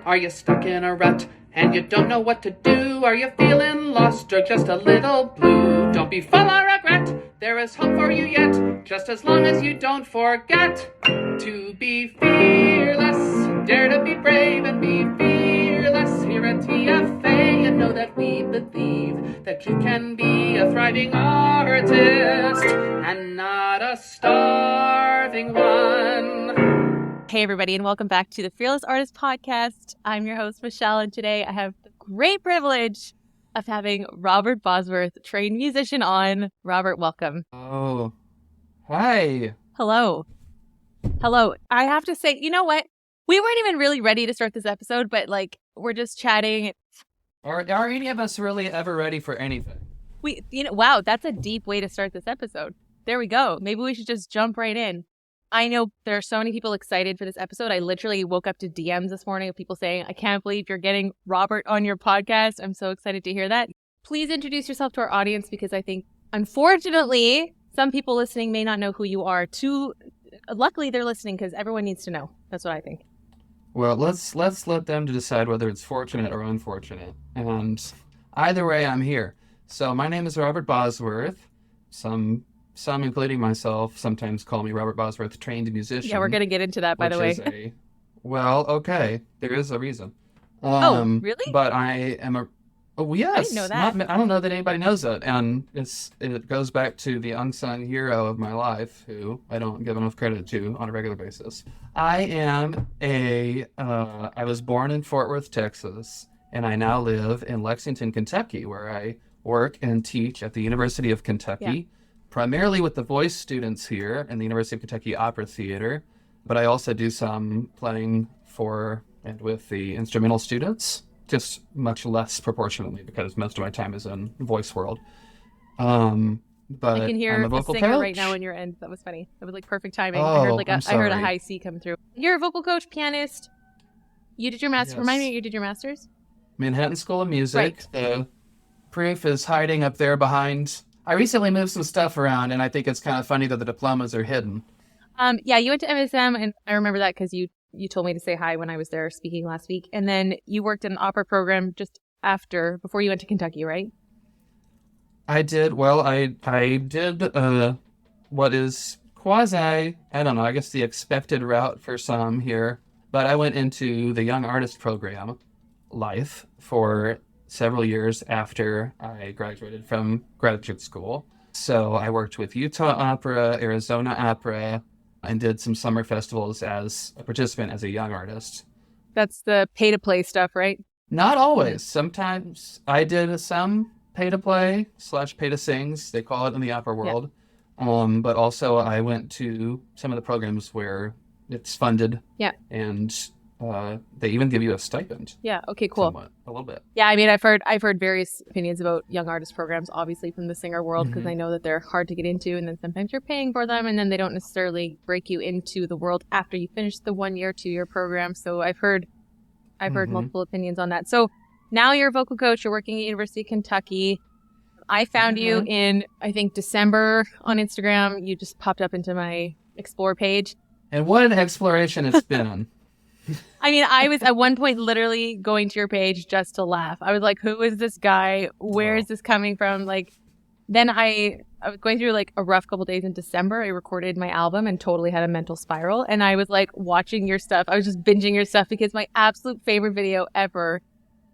Are you stuck in a rut and you don't know what to do? Are you feeling lost or just a little blue? Don't be full of regret, there is hope for you yet, just as long as you don't forget to be fearless. Dare to be brave and be fearless. Here at TFA, you know that we believe that you can be a thriving artist and not a starving one. Hey everybody, and welcome back to the Fearless Artist Podcast. I'm your host, Michelle, and today I have the great privilege of having Robert Bosworth, trained musician, on. Robert, welcome. Oh, hi. Hello. I have to say, you know what? We weren't even really ready to start this episode, but we're just chatting. Are any of us really ever ready for anything? Wow, that's a deep way to start this episode. There we go. Maybe we should just jump right in. I know there are so many people excited for this episode. I literally woke up to DMs this morning of people saying, I can't believe you're getting Robert on your podcast. I'm so excited to hear that. Please introduce yourself to our audience, because I think, unfortunately, some people listening may not know who you are. Luckily, they're listening because everyone needs to know. That's what I think. Well, let's let them to decide whether it's fortunate or unfortunate. And either way, I'm here. So my name is Robert Bosworth. Some, including myself, sometimes call me Robert Bosworth, trained musician. Yeah, we're going to get into that, by the way. Well, okay. There is a reason. Oh, really? But I am a... Oh, yes. I didn't know that. I don't know that anybody knows that. And it goes back to the unsung hero of my life, who I don't give enough credit to on a regular basis. I was born in Fort Worth, Texas, and I now live in Lexington, Kentucky, where I work and teach at the University of Kentucky, primarily with the voice students here in the University of Kentucky Opera Theater. But I also do some playing for and with the instrumental students, just much less proportionately because most of my time is in voice world. But I can hear I'm a vocal singer coach right now in your end. That was funny. That was perfect timing. Oh, I heard a high C come through. You're a vocal coach, pianist. You did your master's. Yes. Remind me, you did your master's? Manhattan School of Music. Right. The proof is hiding up there behind. I recently moved some stuff around, and I think it's kind of funny that the diplomas are hidden. Yeah, you went to MSM, and I remember that because you told me to say hi when I was there speaking last week. And then you worked in an opera program just before you went to Kentucky, right? I did. Well, I did what is quasi, I don't know, I guess the expected route for some here. But I went into the Young Artist Program life for several years after I graduated from graduate school. So I worked with Utah Opera, Arizona Opera, and did some summer festivals as a participant as a young artist. That's the pay-to-play stuff, right? Not always. Sometimes I did some pay-to-play / pay-to-sings, they call it in the opera world. Yeah. But also I went to some of the programs where it's funded. Yeah. And they even give you a stipend. Yeah. Okay, cool. Somewhat, a little bit. Yeah, I mean, I've heard various opinions about young artist programs, obviously from the singer world, because I know that they're hard to get into, and then sometimes you're paying for them, and then they don't necessarily break you into the world after you finish the 1 year, 2 year program. So I've heard multiple opinions on that. So now you're a vocal coach. You're working at University of Kentucky. I found you in, I think, December on Instagram. You just popped up into my Explore page. And what an exploration it's been. I mean, I was at one point literally going to your page just to laugh. I was like, who is this guy? Where is this coming from? Then I was going through a rough couple days in December. I recorded my album and totally had a mental spiral. And I was watching your stuff. I was just binging your stuff because my absolute favorite video ever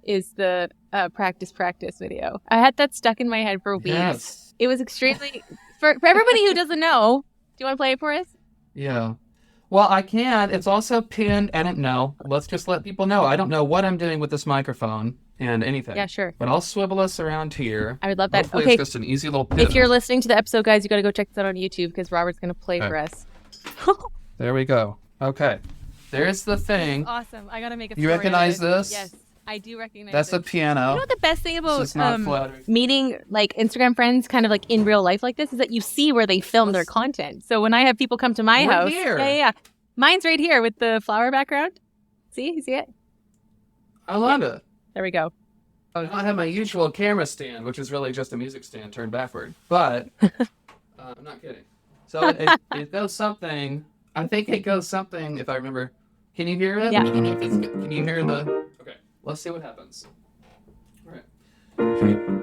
is the practice video. I had that stuck in my head for weeks. Yes. It was extremely, for everybody who doesn't know, do you want to play it for us? Yeah. Well, I can. It's also pinned. I don't know. Let's just let people know. I don't know what I'm doing with this microphone and anything. Yeah, sure. But I'll swivel us around here. I would love that. Hopefully okay. It's just an easy little pin. If you're listening to the episode, guys, you got to go check this out on YouTube because Robert's going to play for us. There we go. Okay. There's the thing. Awesome. I got to make a You recognize this? Yes. I do recognize That's it. a piano. You know what the best thing about flattering. meeting Instagram friends kind of in real life like this is that you see where they film their content. So when I have people come to my house. Here. Yeah. Mine's right here with the flower background. See? You see it? I love it. There we go. I don't have my usual camera stand, which is really just a music stand turned backward. But I'm not kidding. So it goes something. I think it goes something, if I remember Can you hear it? Yeah. I don't know if it's good. Can you hear the... Okay, let's see what happens. All right.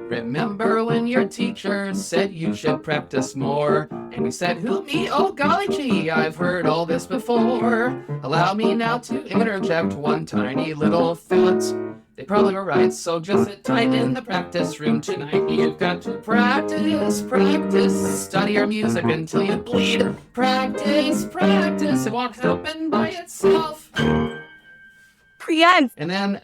Remember when your teacher said you should practice more? And you said, who, me? Oh, golly gee, I've heard all this before. Allow me now to interject one tiny little thought. They probably were right, so just sit tight in the practice room tonight. You've got to practice, practice. Study your music until you bleed. Practice, practice. It won't happen by itself. Yes. And then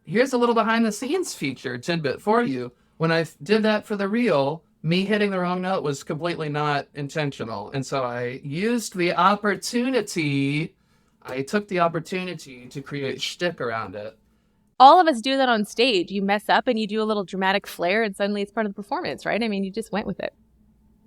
here's a little behind the scenes feature tidbit for you. When I did that for the reel, me hitting the wrong note was completely not intentional. And so I used the opportunity. I took the opportunity to create shtick around it. All of us do that on stage. You mess up and you do a little dramatic flair and suddenly it's part of the performance, right? I mean, you just went with it.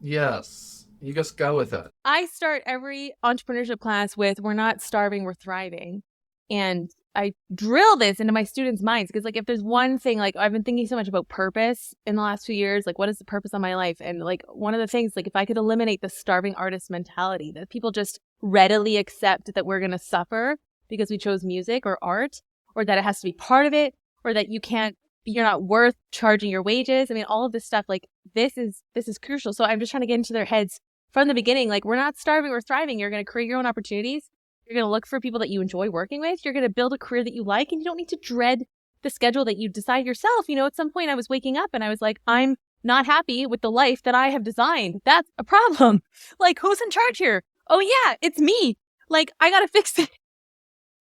Yes. You just go with it. I start every entrepreneurship class with, we're not starving, we're thriving. And I drill this into my students' minds because, like, if there's one thing, like, I've been thinking so much about purpose in the last few years, like, what is the purpose of my life? And, like, one of the things, like, if I could eliminate the starving artist mentality, that people just readily accept that we're going to suffer because we chose music or art, or that it has to be part of it, or that you're not worth charging your wages. I mean, all of this stuff, like, this is crucial. So I'm just trying to get into their heads from the beginning, like, we're not starving, we're thriving. You're going to create your own opportunities. You're going to look for people that you enjoy working with. You're going to build a career that you like, and you don't need to dread the schedule that you decide yourself. You know, at some point I was waking up and I was like, I'm not happy with the life that I have designed. That's a problem. Like, who's in charge here? Oh yeah, it's me. Like, I got to fix it.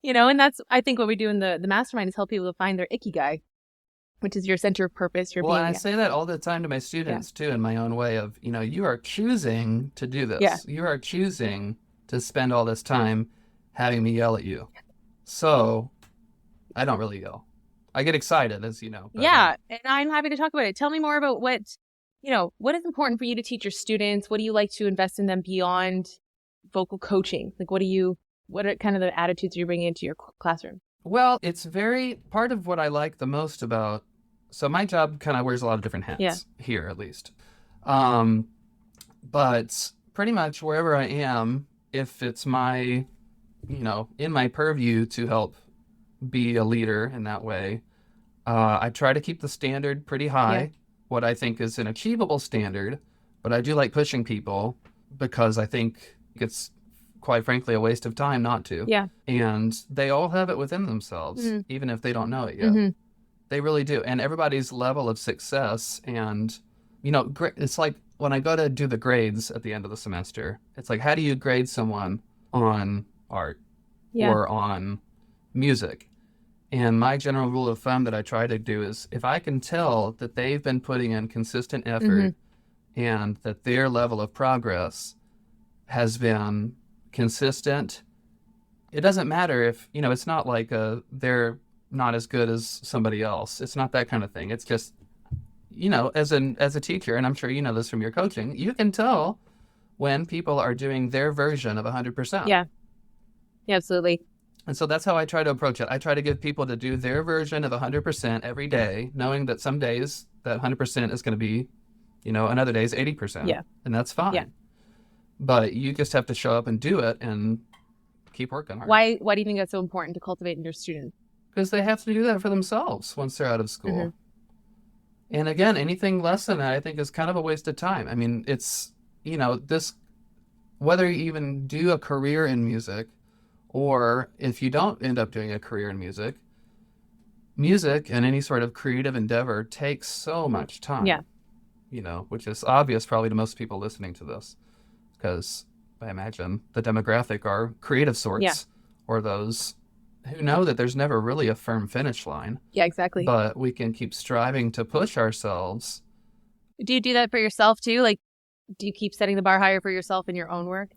You know, and that's, I think, what we do in the mastermind is help people to find their ikigai, which is your center of purpose. Your well, being. And I say that all the time to my students too, in my own way of, you know, you are choosing to do this. Yeah. You are choosing to spend all this time having me yell at you. So I don't really yell. I get excited, as you know. Yeah, and I'm happy to talk about it. Tell me more about what is important for you to teach your students? What do you like to invest in them beyond vocal coaching? Like, what are kind of the attitudes you're bringing into your classroom? Well, it's part of what I like the most about, so my job kind of wears a lot of different hats here, at least. But pretty much wherever I am, if it's in my purview to help be a leader in that way, I try to keep the standard pretty high, what I think is an achievable standard, but I do like pushing people because I think it's, quite frankly, a waste of time not to. Yeah. And they all have it within themselves, even if they don't know it yet. Mm-hmm. They really do. And everybody's level of success and, it's like when I go to do the grades at the end of the semester, it's like, how do you grade someone on art or on music? And my general rule of thumb that I try to do is if I can tell that they've been putting in consistent effort and that their level of progress has been consistent, it doesn't matter if, it's not like they're not as good as somebody else. It's not that kind of thing. It's just, as a teacher, and I'm sure you know this from your coaching, you can tell when people are doing their version of 100%. Yeah, absolutely. And so that's how I try to approach it. I try to get people to do their version of 100% every day, knowing that some days that 100% is going to be, another day is 80%. Yeah. And that's fine. Yeah. But you just have to show up and do it and keep working hard. Why do you think that's so important to cultivate in your students? Because they have to do that for themselves once they're out of school. Mm-hmm. And again, anything less than that, I think, is kind of a waste of time. I mean, it's, whether you even do a career in music or if you don't end up doing a career in music and any sort of creative endeavor takes so much time. Yeah. Which is obvious probably to most people listening to this. Because I imagine the demographic are creative sorts or those who know that there's never really a firm finish line. Yeah, exactly. But we can keep striving to push ourselves. Do you do that for yourself too? Like, do you keep setting the bar higher for yourself in your own work?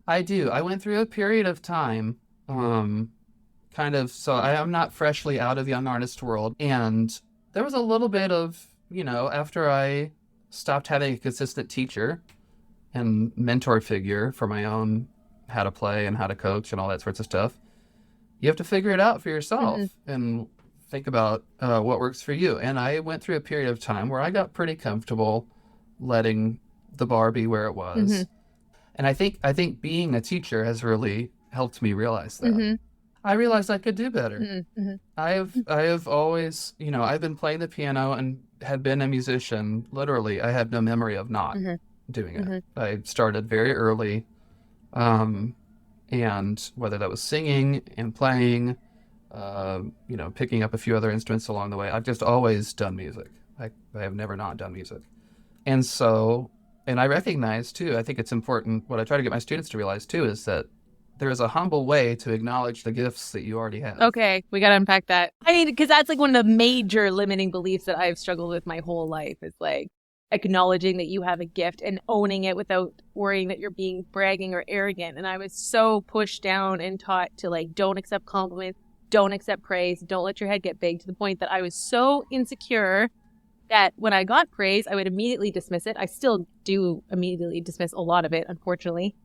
I do. I went through a period of time, so I'm not freshly out of the young artist world. And there was a little bit of, after I stopped having a consistent teacher and mentor figure for my own how to play and how to coach and all that sorts of stuff, you have to figure it out for yourself and think about what works for you. And I went through a period of time where I got pretty comfortable letting the bar be where it was. And I think being a teacher has really helped me realize that. Mm-hmm. I realized I could do better. Mm-hmm. I have always, I've been playing the piano and had been a musician. Literally, I have no memory of not Mm-hmm. doing it. Mm-hmm. I started very early, and whether that was singing and playing, picking up a few other instruments along the way, I've just always done music. I have never not done music. And so, and I recognize too, I think it's important, what I try to get my students to realize too, is that there is a humble way to acknowledge the gifts that you already have. Okay, we got to unpack that. I mean, because that's like one of the major limiting beliefs that I've struggled with my whole life is like acknowledging that you have a gift and owning it without worrying that you're being bragging or arrogant. And I was so pushed down and taught to like, don't accept compliments, don't accept praise, don't let your head get big, to the point that I was so insecure that when I got praise, I would immediately dismiss it. I still do immediately dismiss a lot of it, unfortunately.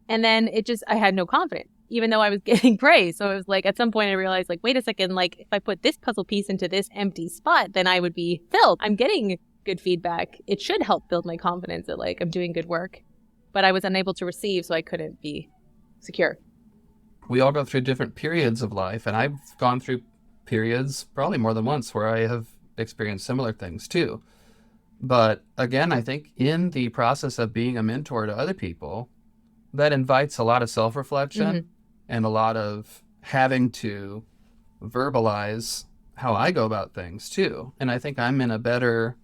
And then I had no confidence, even though I was getting praise. So it was like, at some point I realized, like, wait a second, like, if I put this puzzle piece into this empty spot, then I would be filled. I'm getting good feedback. It should help build my confidence that, like, I'm doing good work. But I was unable to receive, so I couldn't be secure. We all go through different periods of life, and I've gone through periods, probably more than once, where I have experienced similar things too. But again, I think in the process of being a mentor to other people, that invites a lot of self-reflection and a lot of having to verbalize how I go about things too. And I think I'm in a better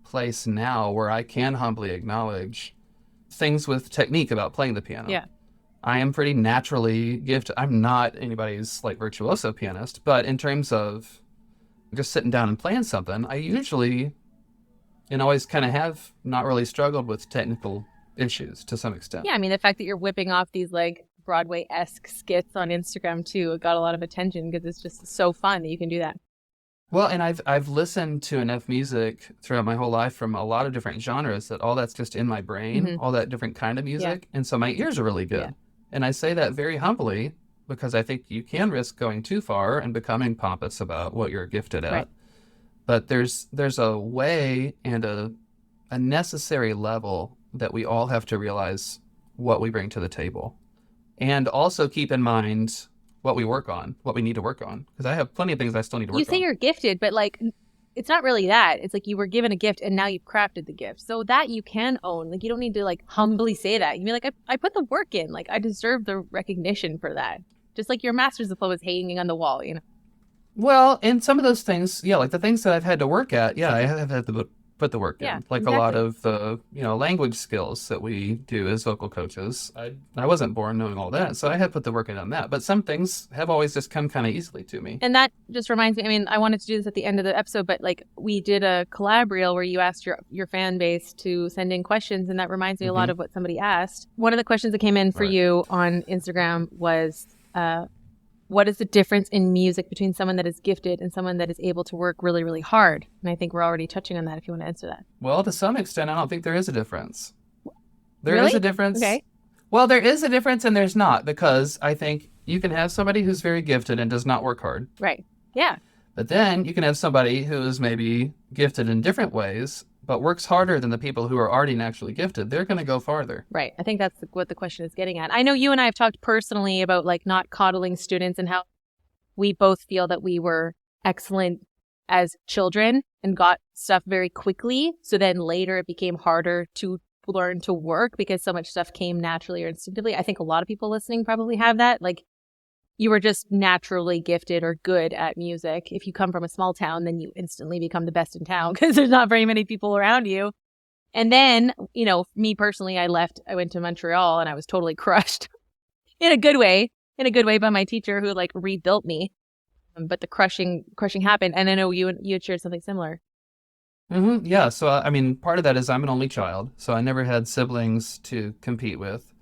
place now where I can humbly acknowledge things with technique about playing the piano. Yeah. I am pretty naturally gifted. I'm not anybody's like virtuoso pianist, but in terms of just sitting down and playing something, I usually and always kind of have not really struggled with technical issues to some extent. Yeah, I mean, the fact that you're whipping off these like Broadway-esque skits on Instagram too, it got a lot of attention because it's just so fun that you can do that. Well, and I've listened to enough music throughout my whole life from a lot of different genres that all that's just in my brain, all that different kind of music. And so my ears are really good. Yeah. And I say that very humbly because I think you can risk going too far and becoming pompous about what you're gifted at. Right. But there's a way and a necessary level that we all have to realize what we bring to the table. And also keep in mind what we work on, what we need to work on. Because I have plenty of things I still need to work on. You say you're gifted, but like, it's not really that. It's like you were given a gift and now you've crafted the gift. So that you can own. Like, you don't need to like humbly say that. You mean like, I put the work in. Like, I deserve the recognition for that. Just like your master's diploma is hanging on the wall, you know? Well, and some of those things, yeah, like the things that I've had to work at, yeah, I have had to put the work in. Like exactly. A lot of the, language skills that we do as vocal coaches. I wasn't born knowing all that, so I had put the work in on that. But some things have always just come kind of easily to me. And that just reminds me, I mean, I wanted to do this at the end of the episode, but like we did a collab reel where you asked your fan base to send in questions, and that reminds me a lot of what somebody asked. One of the questions that came in for you on Instagram was, what is the difference in music between someone that is gifted and someone that is able to work really, really hard? And I think we're already touching on that if you want to answer that. Well, to some extent, I don't think there is a difference. There really? is a difference. Okay. Well, there is a difference and there's not, because I think you can have somebody who's very gifted and does not work hard. Right. Yeah. But then you can have somebody who is maybe gifted in different ways, but works harder than the people who are already naturally gifted. They're going to go farther. Right. I think that's what the question is getting at. I know you and I have talked personally about like not coddling students and how we both feel that we were excellent as children and got stuff very quickly. So then later it became harder to learn to work because so much stuff came naturally or instinctively. I think a lot of people listening probably have that. Like, you were just naturally gifted or good at music. If you come from a small town, then you instantly become the best in town because there's not very many people around you. And then, me personally, I went to Montreal and I was totally crushed in a good way by my teacher who like rebuilt me. But the crushing happened. And I know you had shared something similar. Mm-hmm. Yeah. So, I mean, part of that is I'm an only child. So I never had siblings to compete with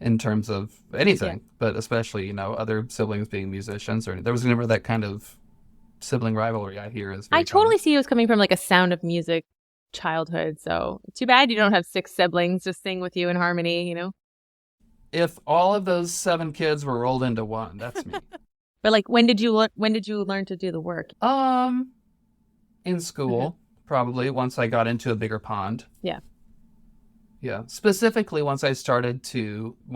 in terms of anything, but especially, other siblings being musicians, or there was never that kind of sibling rivalry I hear is very I totally see you as coming from like a Sound of Music childhood. So too bad you don't have 6 siblings just sing with you in harmony, If all of those 7 kids were rolled into one, that's me. But like, when did you learn to do the work? In school, probably once I got into a bigger pond. Yeah. Yeah. Specifically when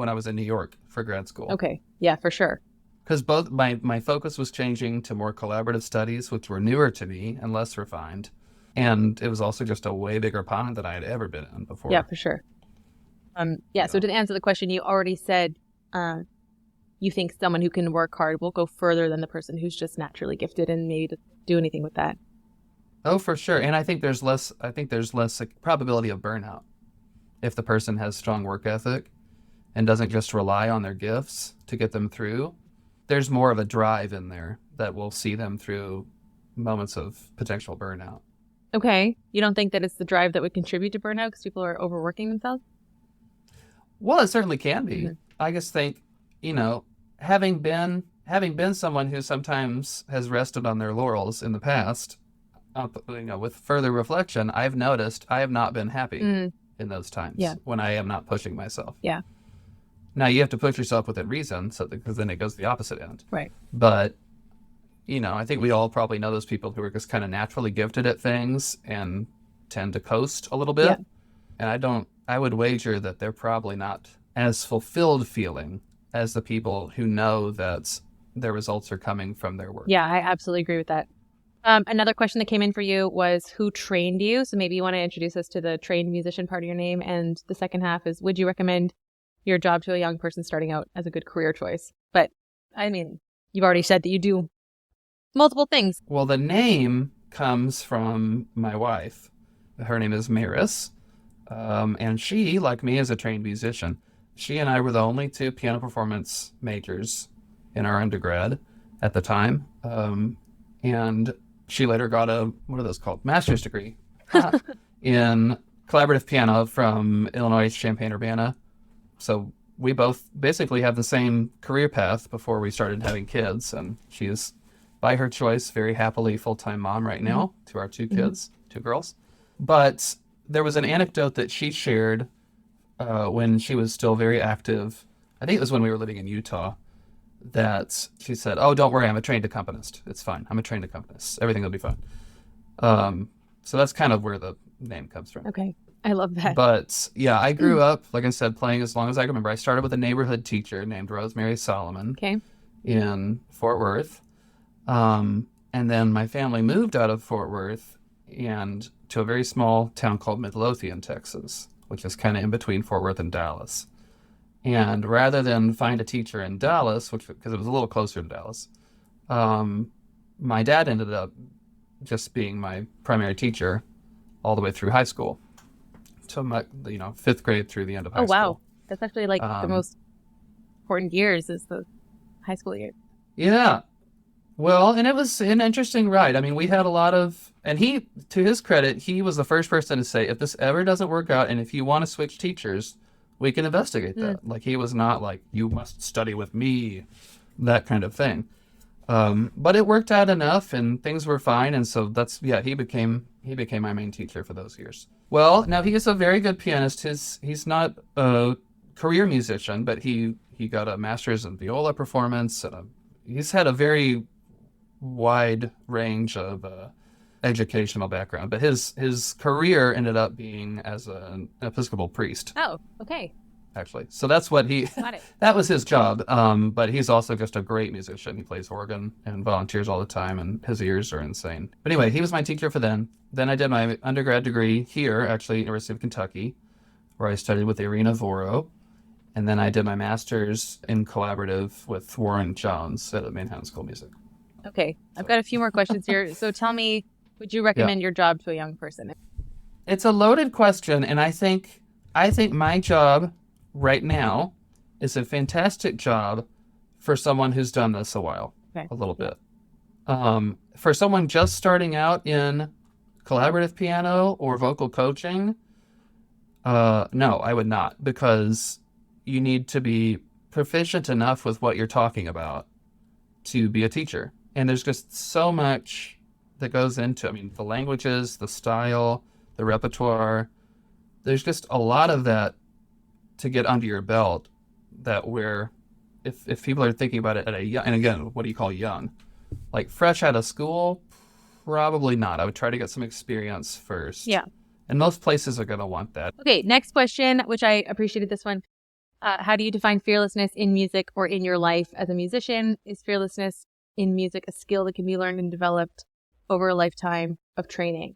I was in New York for grad school. Okay. Yeah, for sure. Because both my focus was changing to more collaborative studies, which were newer to me and less refined. And it was also just a way bigger pond than I had ever been in before. Yeah, for sure. So to answer the question, you already said you think someone who can work hard will go further than the person who's just naturally gifted and maybe to do anything with that. Oh, for sure. And I think there's less probability of burnout if the person has strong work ethic and doesn't just rely on their gifts to get them through. There's more of a drive in there that will see them through moments of potential burnout. Okay. You don't think that it's the drive that would contribute to burnout because people are overworking themselves? Well, it certainly can be. Mm-hmm. I just think, having been someone who sometimes has rested on their laurels in the past, with further reflection, I've noticed I have not been happy in those times when I am not pushing myself. Yeah. Now, you have to push yourself within reason, because then it goes the opposite end. Right. But, I think we all probably know those people who are just kind of naturally gifted at things and tend to coast a little bit. Yeah. And I would wager that they're probably not as fulfilled feeling as the people who know that their results are coming from their work. Yeah, I absolutely agree with that. Another question that came in for you was who trained you? So maybe you want to introduce us to the trained musician part of your name. And the second half is, would you recommend your job to a young person starting out as a good career choice? But I mean, you've already said that you do multiple things. Well, the name comes from my wife. Her name is Maris. And she, like me, is a trained musician. She and I were the only two piano performance majors in our undergrad at the time. And she later got what are those called? Master's degree in collaborative piano from Illinois Champaign-Urbana. So we both basically have the same career path before we started having kids. And she is, by her choice, very happily full-time mom right now to our two kids, two girls. But there was an anecdote that she shared when she was still very active. I think it was when we were living in Utah, that she said, "Oh, don't worry, I'm a trained accompanist. It's fine. I'm a trained accompanist. Everything will be fine." So that's kind of where the name comes from. Okay. I love that. But yeah, I grew up, like I said, playing as long as I can remember. I started with a neighborhood teacher named Rosemary Solomon in Fort Worth. And then my family moved out of Fort Worth and to a very small town called Midlothian, Texas, which is kind of in between Fort Worth and Dallas. And rather than find a teacher in Dallas, because it was a little closer to Dallas, my dad ended up just being my primary teacher all the way through high school. To my, 5th grade through the end of high school. Oh, wow. That's actually like the most important years is the high school year. Yeah. Well, and it was an interesting ride. I mean, we had a lot of, and he, to his credit, he was the first person to say, if this ever doesn't work out and if you want to switch teachers, we can investigate that. Like, he was not like, you must study with me, that kind of thing. But it worked out enough and things were fine. And so he became my main teacher for those years. Well, now he is a very good pianist. He's not a career musician, but he got a master's in viola performance. He's had a very wide range of educational background, but his career ended up being as an Episcopal priest. Oh, okay. Actually, so that's what that was his job. But he's also just a great musician. He plays organ and volunteers all the time, and his ears are insane. But anyway, he was my teacher for then. Then I did my undergrad degree here, actually, University of Kentucky, where I studied with Irina Voro. And then I did my master's in collaborative with Warren Jones at the Manhattan School of Music. Okay, I've got a few more questions here. So tell me, would you recommend your job to a young person? It's a loaded question, and I think my job right now is a fantastic job for someone who's done this a while, a little bit. For someone just starting out in collaborative piano or vocal coaching, no, I would not, because you need to be proficient enough with what you're talking about to be a teacher. And there's just so much that goes into, the languages, the style, the repertoire. There's just a lot of that to get under your belt that where if people are thinking about it at a young, and again, what do you call young? Like fresh out of school? Probably not. I would try to get some experience first. Yeah. And most places are going to want that. Okay, next question, which I appreciated this one. How do you define fearlessness in music or in your life as a musician? Is fearlessness in music a skill that can be learned and developed over a lifetime of training?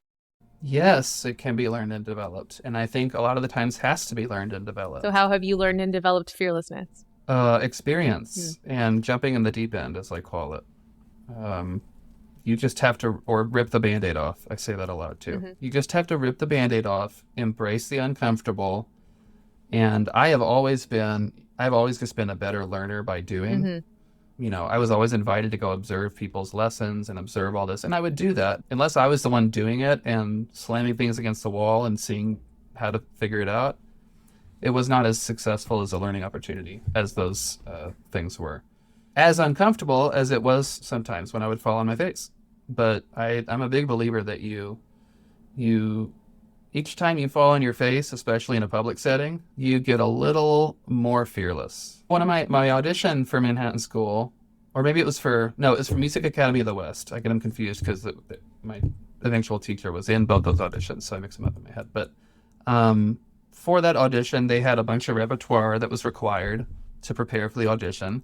Yes, it can be learned and developed. And I think a lot of the times has to be learned and developed. So how have you learned and developed fearlessness? Experience and jumping in the deep end, as I call it. You just have to, or rip the Band-Aid off. I say that a lot too. You just have to rip the Band-Aid off, embrace the uncomfortable. And I've always just been a better learner by doing. I was always invited to go observe people's lessons and observe all this. And I would do that unless I was the one doing it and slamming things against the wall and seeing how to figure it out. It was not as successful as a learning opportunity as those things were. As uncomfortable as it was sometimes when I would fall on my face. But I'm a big believer that you each time you fall on your face, especially in a public setting, you get a little more fearless. One of my audition for Manhattan School, or maybe it was for Music Academy of the West. I get them confused because my eventual teacher was in both those auditions, so I mix them up in my head. But for that audition, they had a bunch of repertoire that was required to prepare for the audition.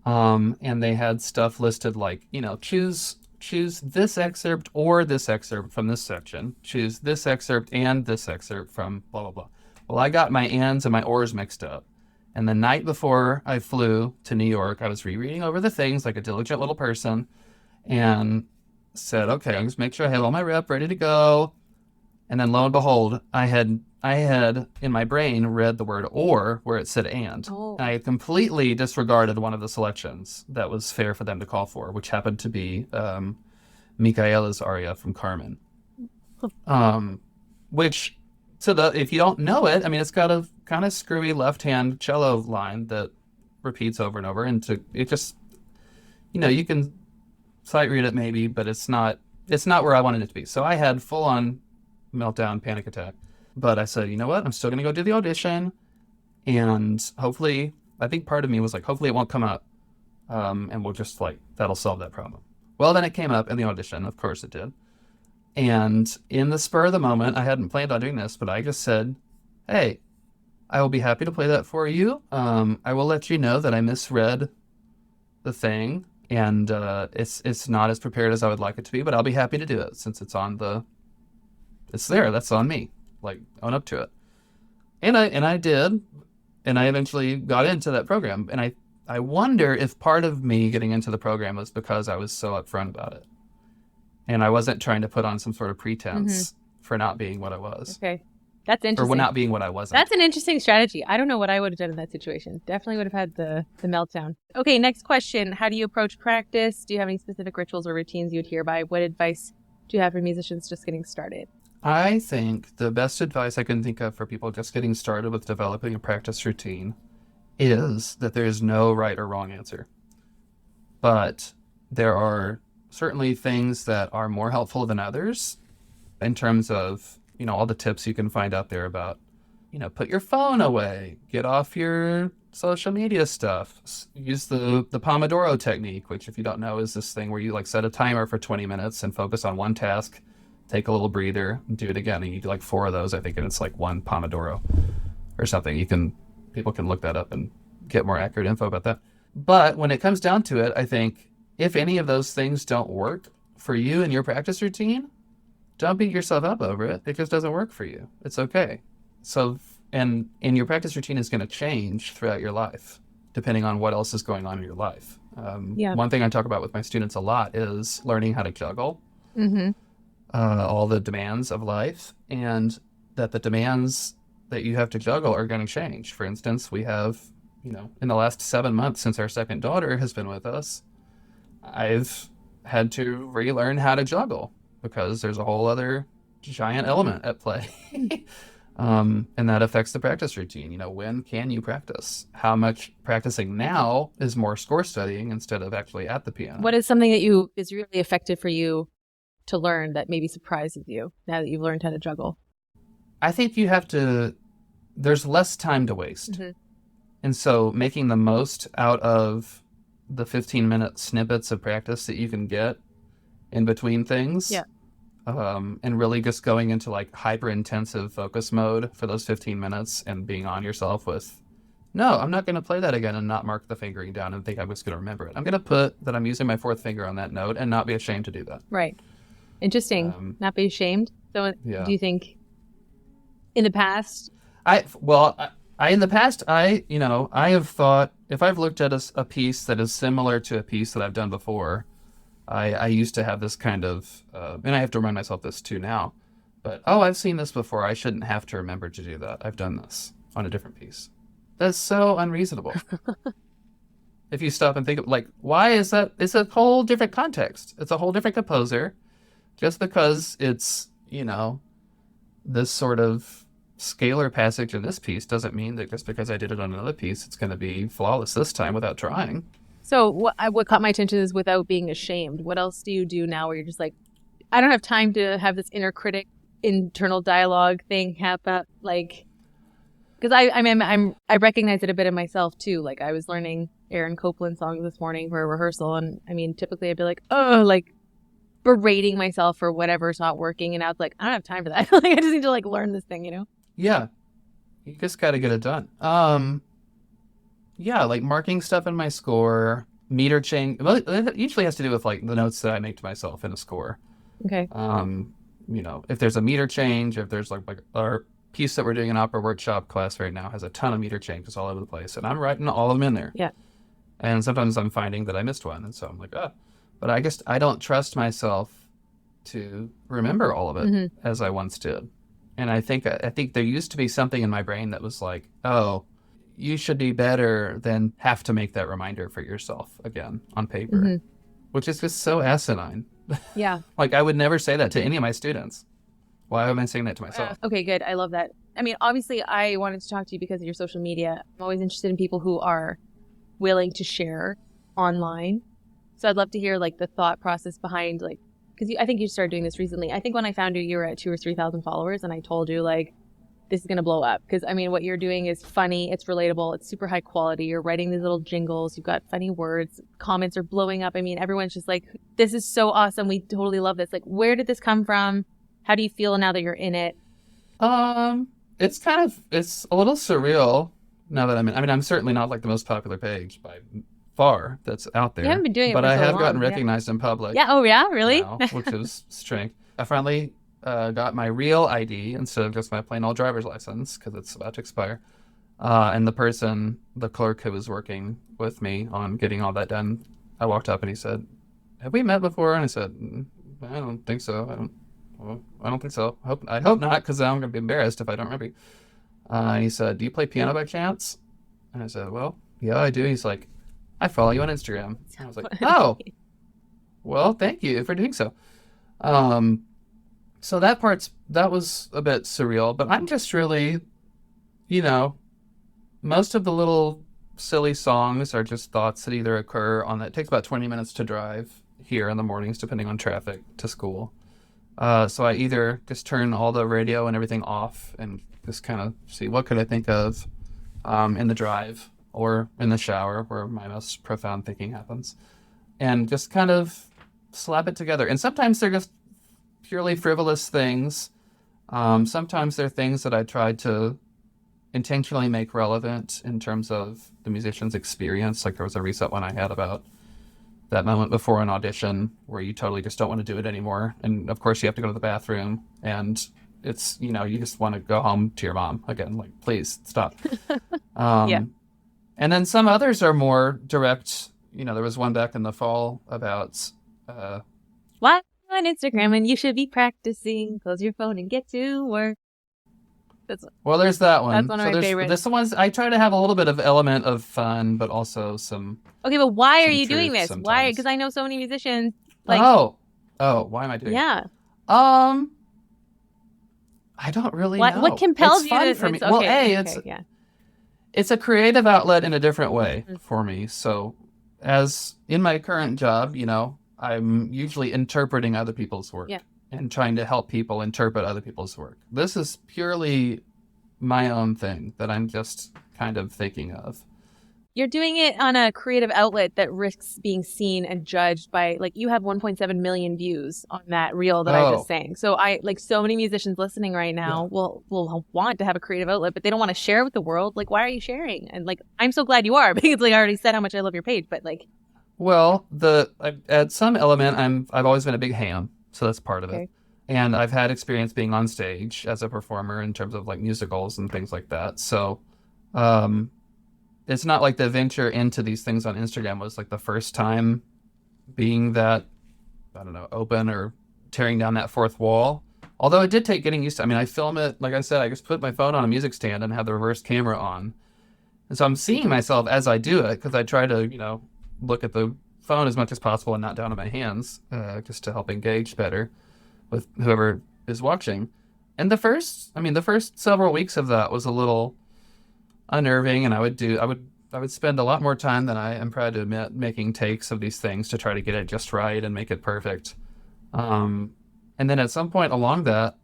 And they had stuff listed like, choose this excerpt or this excerpt from this section. Choose this excerpt and this excerpt from blah, blah, blah. Well, I got my ands and my ors mixed up. And the night before I flew to New York, I was rereading over the things like a diligent little person and said, okay, I'll just make sure I have all my rep ready to go. And then lo and behold, I had in my brain read the word or where it said and. Oh. I had completely disregarded one of the selections that was fair for them to call for, which happened to be Micaela's aria from Carmen. Which, if you don't know it, I mean, it's got a kind of screwy left-hand cello line that repeats over and over. And it just, you can sight read it maybe, but it's not where I wanted it to be. So I had full-on meltdown, panic attack. But I said, you know what? I'm still going to go do the audition. And hopefully, I think part of me was like, hopefully it won't come up. And we'll just that'll solve that problem. Well, then it came up in the audition. Of course it did. And in the spur of the moment, I hadn't planned on doing this, but I just said, hey, I will be happy to play that for you. I will let you know that I misread the thing. And it's not as prepared as I would like it to be, but I'll be happy to do it since it's there. That's on me. Own up to it. And I did. And I eventually got into that program. And I wonder if part of me getting into the program was because I was so upfront about it. And I wasn't trying to put on some sort of pretense for not being what I was. Okay. That's interesting. Or not being what I wasn't. That's an interesting strategy. I don't know what I would have done in that situation. Definitely would have had the meltdown. Okay, next question. How do you approach practice? Do you have any specific rituals or routines you adhere by? What advice do you have for musicians just getting started? I think the best advice I can think of for people just getting started with developing a practice routine is that there is no right or wrong answer. But there are certainly things that are more helpful than others in terms of, all the tips you can find out there about, put your phone away, get off your social media stuff, use the Pomodoro technique, which if you don't know is this thing where you set a timer for 20 minutes and focus on one task. Take a little breather and do it again. And you do 4 of those, I think, and it's one Pomodoro or something. People can look that up and get more accurate info about that. But when it comes down to it, I think if any of those things don't work for you in your practice routine, don't beat yourself up over it. It just doesn't work for you. It's okay. So, and your practice routine is going to change throughout your life, depending on what else is going on in your life. One thing I talk about with my students a lot is learning how to juggle. All the demands of life, and that the demands that you have to juggle are going to change. For instance, we have, in the last 7 months since our second daughter has been with us, I've had to relearn how to juggle because there's a whole other giant element at play. And that affects the practice routine. When can you practice? How much practicing now is more score studying instead of actually at the piano. What is something that is really effective for you to learn that maybe surprises you now that you've learned how to juggle? I think there's less time to waste. And so making the most out of the 15-minute snippets of practice that you can get in between things, and really just going into like hyper intensive focus mode for those 15 minutes and being on yourself with, no, I'm not going to play that again and not mark the fingering down and think I'm just going to remember it. I'm going to put that I'm using my fourth finger on that note and not be ashamed to do that. Right. Interesting. Not be ashamed. So Yeah. do you think in the past? In the past, I have thought if I've looked at a piece that is similar to a piece that I've done before, I used to have this kind of, and I have to remind myself this too now, but, I've seen this before. I shouldn't have to remember to do that. I've done this on a different piece. That's so unreasonable. If you stop and think of, like, why is that? It's a whole different context. It's a whole different composer. Just because it's, this sort of scalar passage in this piece doesn't mean that just because I did it on another piece, it's going to be flawless this time without trying. So what caught my attention is without being ashamed. What else do you do now where you're just like, I don't have time to have this inner critic, internal dialogue thing happen? Like, because I recognize it a bit in myself too. Like I was learning Aaron Copland songs this morning for a rehearsal, and I mean, typically I'd be like, like berating myself for whatever's not working, and I was like, I don't have time for that. Like I just need to like learn this thing, Yeah, you just got to get it done. Yeah, like marking stuff in my score, meter change. Well, it usually has to do with like the notes that I make to myself in a score. Okay. If there's a meter change, if there's like our piece that we're doing in opera workshop class right now has a ton of meter changes all over the place, and I'm writing all of them in there. Yeah. And sometimes I'm finding that I missed one, and so I'm like, but I don't trust myself to remember all of it as I once did. And I think there used to be something in my brain that was like, you should be better than have to make that reminder for yourself again on paper, which is just so asinine. Yeah. Like I would never say that to any of my students. Why am I saying that to myself? Okay, good. I love that. I mean, obviously I wanted to talk to you because of your social media. I'm always interested in people who are willing to share online. So I'd love to hear like the thought process behind like, because I think you started doing this recently. I think when I found you, you were at 2,000 or 3,000 followers, and I told you like, this is going to blow up. Because I mean, what you're doing is funny, it's relatable, it's super high quality. You're writing these little jingles, you've got funny words, comments are blowing up. I mean, everyone's just like, this is so awesome. We totally love this. Like, where did this come from? How do you feel now that you're in it? It's a little surreal now that I'm certainly not like the most popular page by far that's out there. You haven't been doing it but for I so have long, gotten recognized in public. Yeah. Oh yeah, really? Now, which is strange. I finally got my real ID instead of just my plain old driver's license because it's about to expire. And the clerk who was working with me on getting all that done, I walked up and he said, "Have we met before?" And I said, "I don't think so. I don't think so. I hope not, because I'm going to be embarrassed if I don't remember you." He said, "Do you play piano by chance?" And I said, "Well, yeah, I do." He's like, "I follow you on Instagram." And I was like, "Oh, well, thank you for doing so." So that was a bit surreal, but I'm just really, most of the little silly songs are just thoughts that either occur on that. It takes about 20 minutes to drive here in the mornings, depending on traffic to school. So I either just turn all the radio and everything off and just kind of see what could I think of in the drive or in the shower where my most profound thinking happens, and just kind of slap it together. And sometimes they're just purely frivolous things. Sometimes they're things that I tried to intentionally make relevant in terms of the musician's experience. Like there was a recent one I had about that moment before an audition where you totally just don't want to do it anymore. And of course you have to go to the bathroom and it's, you just want to go home to your mom again, like, please stop. Yeah. And then some others are more direct. There was one back in the fall about, Why on Instagram and you should be practicing. Close your phone and get to work. Well, there's that one. That's one of my favorites. There's the ones I try to have a little bit of element of fun, but also some. Okay, but why are you truth doing this? sometimes. Why? Because I know so many musicians. Like, oh, why am I doing? Yeah. I don't really know. What compels it's you fun to? for me? Okay, Well, it's a creative outlet in a different way for me. So, as in my current job, I'm usually interpreting other people's work. Yeah. And trying to help people interpret other people's work. This is purely my own thing that I'm just kind of thinking of. You're doing it on a creative outlet that risks being seen and judged by, like, you have 1.7 million views on that reel that I just sang. So so many musicians listening right now will want to have a creative outlet, but they don't want to share with the world. Like, why are you sharing? And like, I'm so glad you are, because like I already said how much I love your page, but like, well, at some element, I've always been a big ham, so that's part of it. And I've had experience being on stage as a performer in terms of like musicals and things like that. So, it's not like the venture into these things on Instagram was like the first time being that, I don't know, open or tearing down that fourth wall. Although it did take getting used to. I mean, I film it, like I said, I just put my phone on a music stand and have the reverse camera on. And so I'm seeing myself as I do it, because I try to, look at the phone as much as possible and not down on my hands, just to help engage better with whoever is watching. And the first several weeks of that was a little unnerving, and I would spend a lot more time than I am proud to admit making takes of these things to try to get it just right and make it perfect. And then at some point along that,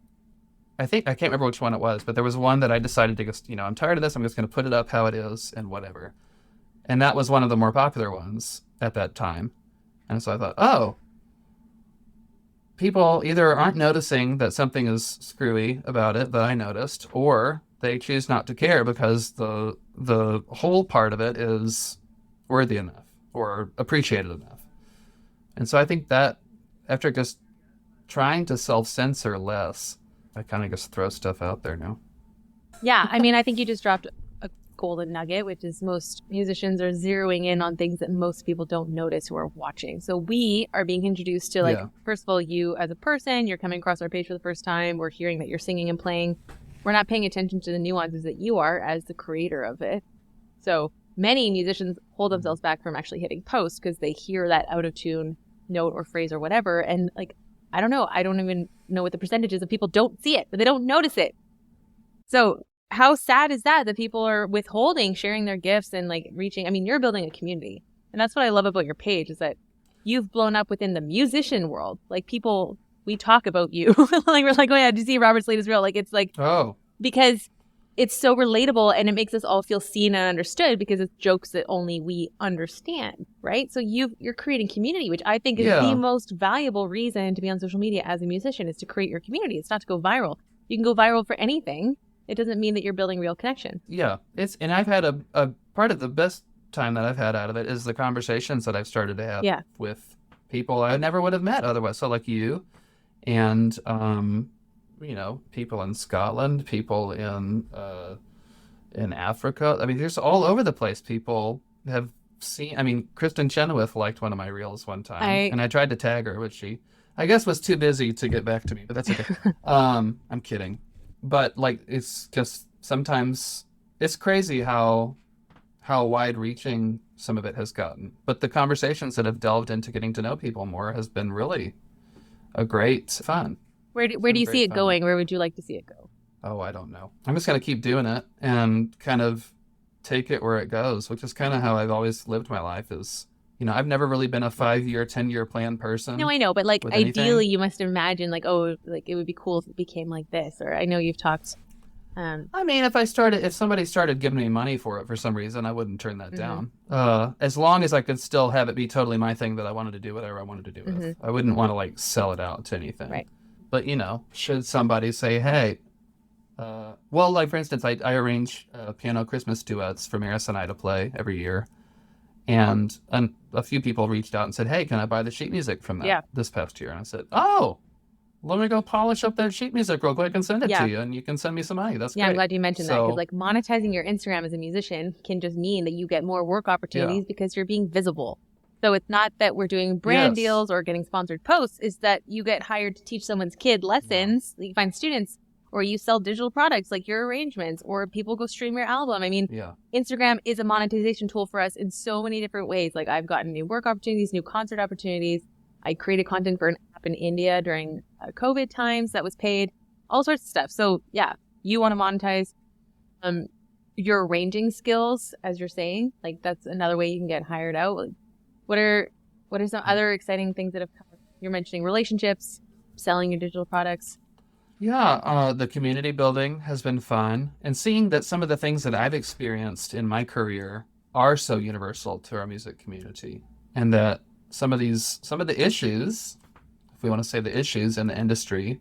I can't remember which one it was, but there was one that I decided to just, I'm tired of this. I'm just going to put it up how it is and whatever. And that was one of the more popular ones at that time. And so I thought, oh, people either aren't noticing that something is screwy about it that I noticed, or they choose not to care because the whole part of it is worthy enough or appreciated enough. And so I think that after just trying to self-censor less, I kind of just throw stuff out there now. Yeah, I mean, I think you just dropped a golden nugget, which is most musicians are zeroing in on things that most people don't notice who are watching. So we are being introduced to, first of all, you as a person, you're coming across our page for the first time, we're hearing that you're singing and playing. We're not paying attention to the nuances that you are as the creator of it. So many musicians hold themselves back from actually hitting post because they hear that out of tune note or phrase or whatever. And like, I don't know. I don't even know what the percentage is of people don't see it, but they don't notice it. So how sad is that people are withholding sharing their gifts and like reaching? I mean, you're building a community. And that's what I love about your page is that you've blown up within the musician world. Like people, we talk about you. Like we're like, oh yeah, did you see Robert's latest reel? Like it's like, because it's so relatable and it makes us all feel seen and understood because it's jokes that only we understand, right? So you're creating community, which I think is the most valuable reason to be on social media as a musician is to create your community. It's not to go viral. You can go viral for anything. It doesn't mean that you're building real connection. Yeah, and I've had a part of the best time that I've had out of it is the conversations that I've started to have with people I never would have met otherwise. So like you. And, people in Scotland, people in Africa. I mean, there's all over the place. People have seen, Kristen Chenoweth liked one of my reels one time. And I tried to tag her, but she, I guess, was too busy to get back to me. But that's okay. I'm kidding. But, like, it's just sometimes it's crazy how wide-reaching some of it has gotten. But the conversations that have delved into getting to know people more has been really a great fun. Where do you see it going? Where would you like to see it go? Oh, I don't know. I'm just going to keep doing it and kind of take it where it goes, which is kind of how I've always lived my life is, I've never really been a 5-year, 10-year plan person. No, I know. But like ideally you must imagine like, oh, like it would be cool if it became like this. Or I know you've talked. If somebody started giving me money for it for some reason, I wouldn't turn that down. As long as I could still have it be totally my thing that I wanted to do whatever I wanted to do with. I wouldn't want to like sell it out to anything. Right. But should somebody say, hey, like for instance, I arrange piano Christmas duets for Maris and I to play every year, and a few people reached out and said, hey, can I buy the sheet music from that this past year? And I said, oh. Let me go polish up that sheet music real quick and send it to you, and you can send me some money. That's great. I'm glad you mentioned that because like monetizing your Instagram as a musician can just mean that you get more work opportunities because you're being visible. So it's not that we're doing brand deals or getting sponsored posts. It's that you get hired to teach someone's kid lessons. You find students, or you sell digital products like your arrangements, or people go stream your album. I mean, Instagram is a monetization tool for us in so many different ways. Like I've gotten new work opportunities, new concert opportunities. I created content for an app in India during COVID times that was paid, all sorts of stuff. So yeah, you want to monetize your arranging skills, as you're saying. Like that's another way you can get hired out. Like, what are some other exciting things that have come? You're mentioning relationships, selling your digital products. Yeah, the community building has been fun, and seeing that some of the things that I've experienced in my career are so universal to our music community, and that some of the issues, if we want to say the issues in the industry,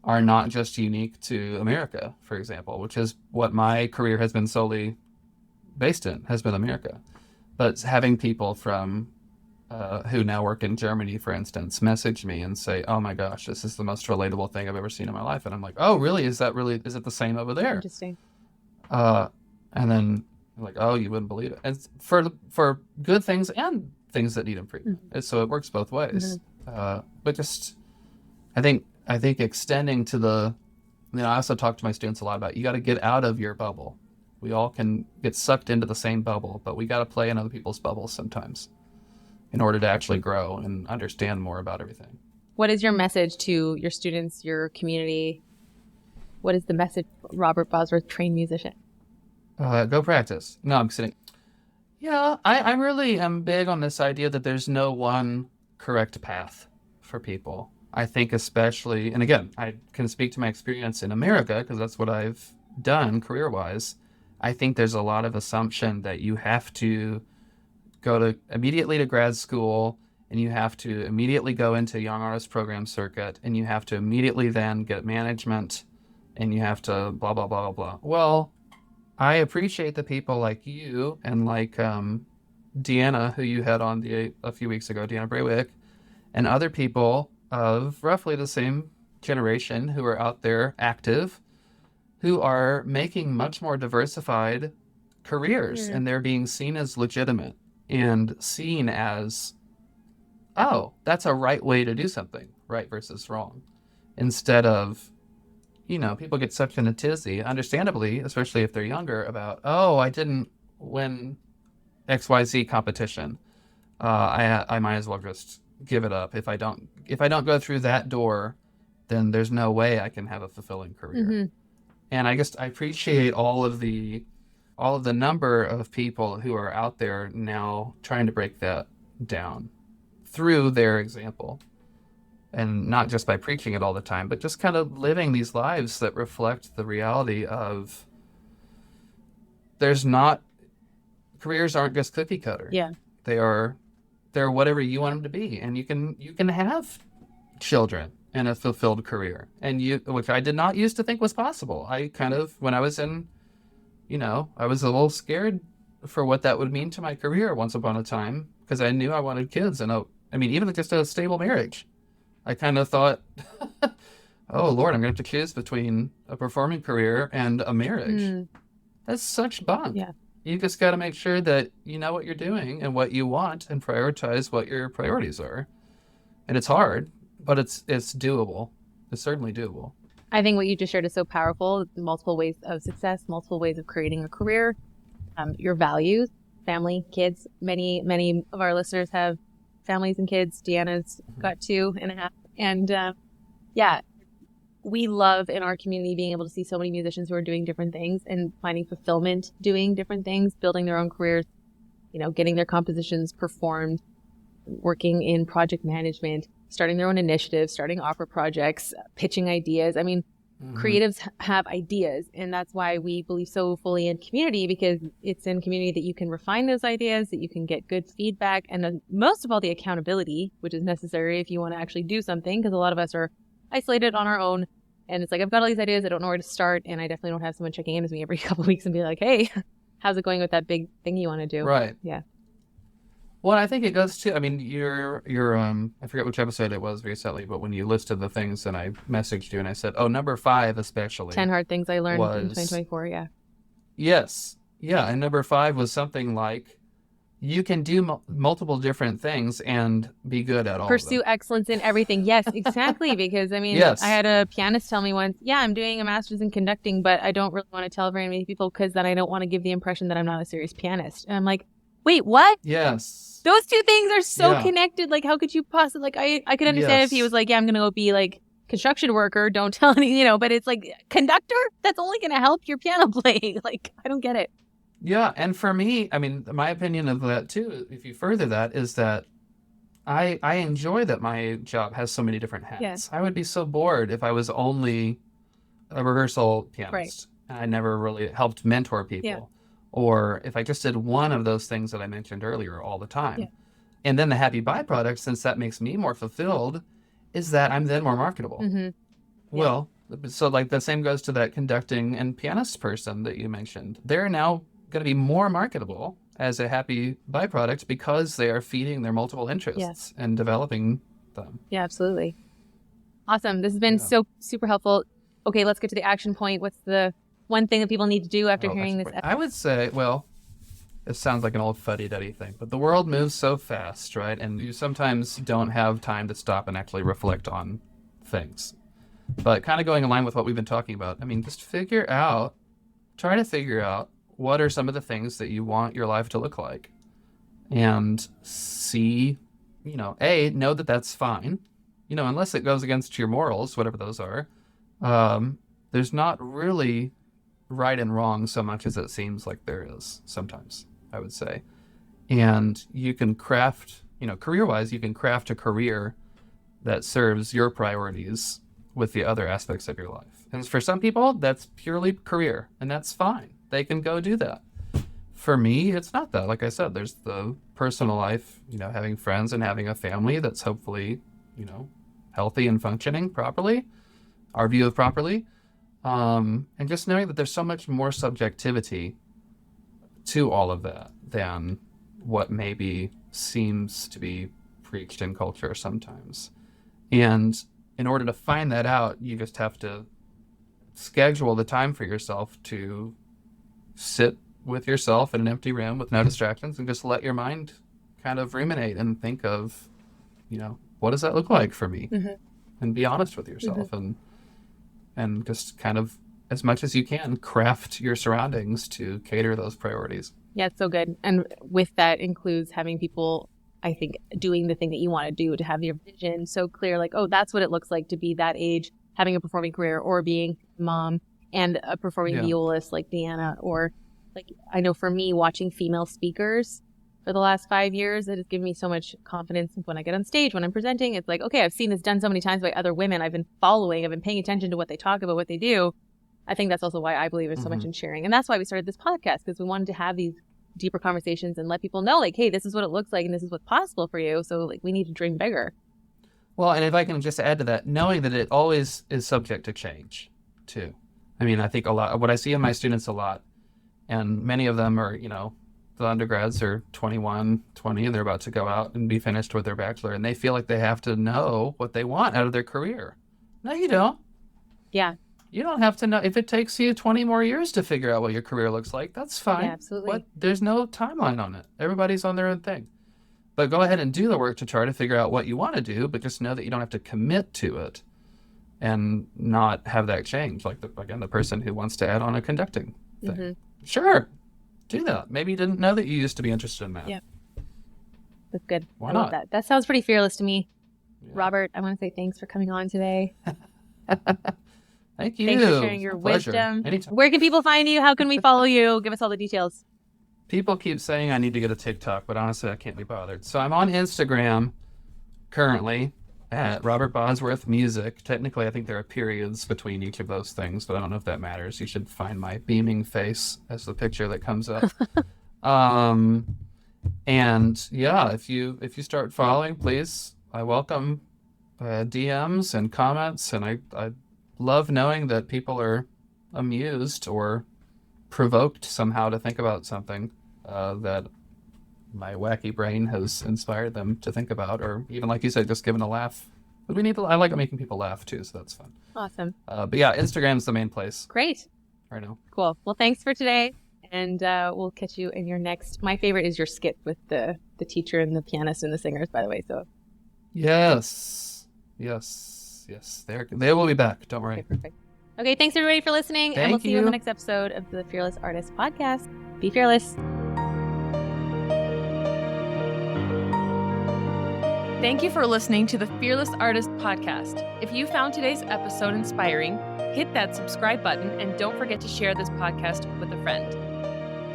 are not just unique to America, for example, which is what my career has been solely based in, has been America. But having people from who now work in Germany, for instance, message me and say, "Oh my gosh, this is the most relatable thing I've ever seen in my life," and I'm like, "Oh, really? Is it the same over there?" Interesting. And then I'm like, "Oh, you wouldn't believe it." And for good things and things that need improvement. And so it works both ways. But just, I think extending to I also talk to my students a lot about, you got to get out of your bubble. We all can get sucked into the same bubble, but we got to play in other people's bubbles sometimes in order to actually grow and understand more about everything. What is your message to your students, your community? What is the message, Robert Bosworth, trained musician? Go practice. No, I'm kidding. Yeah, I really am big on this idea that there's no one correct path for people. I think especially, and again, I can speak to my experience in America because that's what I've done career-wise. I think there's a lot of assumption that you have to go immediately to grad school, and you have to immediately go into young artist program circuit, and you have to immediately then get management, and you have to blah, blah, blah, blah, blah. Well, I appreciate the people like you and like Deanna, who you had on a few weeks ago, Deanna Braywick, and other people of roughly the same generation who are out there active, who are making much more diversified careers, and they're being seen as legitimate and seen as, oh, that's a right way to do something, right versus wrong. Instead of, people get such in a tizzy, understandably, especially if they're younger, about, oh, I didn't win XYZ competition. I might as well just give it up. If I don't go through that door, then there's no way I can have a fulfilling career. And I appreciate all of the number of people who are out there now trying to break that down through their example. And not just by preaching it all the time, but just kind of living these lives that reflect the reality of careers aren't just cookie cutter. Yeah. They're whatever you want them to be. And you can have children and a fulfilled career, which I did not used to think was possible. I kind of, when I was in, I was a little scared for what that would mean to my career once upon a time, because I knew I wanted kids and even just a stable marriage. I kind of thought, oh Lord, I'm going to have to choose between a performing career and a marriage. That's such bunk. Yeah. You just got to make sure that you know what you're doing and what you want and prioritize what your priorities are. And it's hard, but it's doable. It's certainly doable. I think what you just shared is so powerful. Multiple ways of success, multiple ways of creating a career, your values, family, kids. Many of our listeners have families and kids. Deanna's got 2.5. And we love in our community being able to see so many musicians who are doing different things and finding fulfillment doing different things, building their own careers, getting their compositions performed, working in project management, starting their own initiatives, starting opera projects, pitching ideas. Creatives have ideas, and that's why we believe so fully in community, because it's in community that you can refine those ideas, that you can get good feedback, and then most of all, the accountability, which is necessary if you want to actually do something, because a lot of us are isolated on our own, and it's like, I've got all these ideas, I don't know where to start, and I definitely don't have someone checking in with me every couple of weeks and be like, hey, how's it going with that big thing you want to do? Right. Yeah. Well, I think it goes to, your I forget which episode it was recently, but when you listed the things and I messaged you and I said, number 5 especially. 10 hard things I learned in 2024, yeah. Yes. Yeah, and number 5 was something like, you can do multiple different things and be good at all Pursue of them. excellence in everything. Yes, exactly. Because, Yes. I had a pianist tell me once, I'm doing a master's in conducting, but I don't really want to tell very many people because then I don't want to give the impression that I'm not a serious pianist. And I'm like, wait, what? Yes. Those two things are so connected. Like, how could you possibly, I could understand if he was like, I'm going to go be like construction worker. Don't tell any, but it's like conductor. That's only going to help your piano playing. Like, I don't get it. Yeah. And for me, my opinion of that too, if you further that, is that I enjoy that my job has so many different hats. Yeah. I would be so bored if I was only a rehearsal pianist. Right. I never really helped mentor people. Yeah. Or if I just did one of those things that I mentioned earlier all the time. Yeah. And then the happy byproduct, since that makes me more fulfilled, is that I'm then more marketable. Mm-hmm. Well, so like the same goes to that conducting and pianist person that you mentioned. They're now going to be more marketable as a happy byproduct because they are feeding their multiple interests and developing them. Yeah, absolutely. Awesome. This has been so super helpful. Okay, let's get to the action point. What's the one thing that people need to do after hearing this? I would say, well, it sounds like an old fuddy-duddy thing, but the world moves so fast, right? And you sometimes don't have time to stop and actually reflect on things. But kind of going in line with what we've been talking about, I mean, just try to figure out what are some of the things that you want your life to look like. And see, know that that's fine. Unless it goes against your morals, whatever those are, there's not really right and wrong so much as it seems like there is sometimes, I would say. And you can craft, career-wise, you can craft a career that serves your priorities with the other aspects of your life. And for some people, that's purely career, and that's fine. They can go do that. For me, it's not that. Like I said, there's the personal life, having friends and having a family that's hopefully, healthy and functioning properly, our view of properly. And just knowing that there's so much more subjectivity to all of that than what maybe seems to be preached in culture sometimes. And in order to find that out, you just have to schedule the time for yourself to sit with yourself in an empty room with no distractions and just let your mind kind of ruminate and think of, what does that look like for me? Mm-hmm. And be honest with yourself and just kind of, as much as you can, craft your surroundings to cater those priorities. Yeah, it's so good. And with that includes having people, I think, doing the thing that you want to do, to have your vision so clear, like, oh, that's what it looks like to be that age, having a performing career, or being a mom and a performing violist like Deanna. Or like, I know for me, watching female speakers for the last 5 years, it has given me so much confidence when I get on stage, when I'm presenting. It's like, okay, I've seen this done so many times by other women. I've been paying attention to what they talk about, what they do. I think that's also why I believe in so much in sharing. And that's why we started this podcast, because we wanted to have these deeper conversations and let people know, like, hey, this is what it looks like and this is what's possible for you. So like, we need to dream bigger. Well, and if I can just add to that, knowing that it always is subject to change too. I mean, I think what I see in my students a lot, and many of them are, the undergrads are 21, 20, and they're about to go out and be finished with their bachelor, and they feel like they have to know what they want out of their career. No, you don't. Yeah. You don't have to know. If it takes you 20 more years to figure out what your career looks like, that's fine. Yeah, absolutely. There's no timeline on it. Everybody's on their own thing. But go ahead and do the work to try to figure out what you want to do, but just know that you don't have to commit to it and not have that change. Like, the person who wants to add on a conducting thing. Mm-hmm. Sure, do that. Maybe you didn't know that you used to be interested in that. Yeah. That's good. Why I not? love that. That sounds pretty fearless to me. Yeah. Robert, I want to say thanks for coming on today. Thank you. Thanks for sharing your wisdom. Anytime. Where can people find you? How can we follow you? Give us all the details. People keep saying I need to get a TikTok, but honestly, I can't be bothered. So I'm on Instagram currently at Robert Bosworth Music. Technically, I think there are periods between each of those things, but I don't know if that matters. You should find my beaming face as the picture that comes up. And yeah, if you start following, please, I welcome DMs and comments, and I love knowing that people are amused or provoked somehow to think about something that my wacky brain has inspired them to think about, or even, like you said, just giving a laugh. But I like making people laugh too, so that's fun. Awesome. But yeah, Instagram's the main place. Great. Right now. Cool. Well, thanks for today, and we'll catch you in your next. My favorite is your skit with the teacher and the pianist and the singers, by the way. So. Yes. They will be back. Don't worry. Okay, perfect. Okay, thanks everybody for listening, and we'll see you in you the next episode of the Fearless Artist Podcast. Be fearless. Thank you for listening to the Fearless Artist Podcast. If you found today's episode inspiring, hit that subscribe button and don't forget to share this podcast with a friend.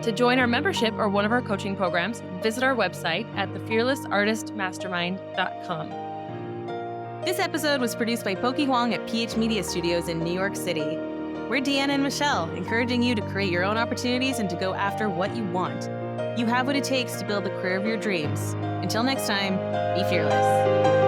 To join our membership or one of our coaching programs, visit our website at thefearlessartistmastermind.com. This episode was produced by Pokey Huang at PH Media Studios in New York City. We're Deanna and Michelle, encouraging you to create your own opportunities and to go after what you want. You have what it takes to build the career of your dreams. Until next time, be fearless.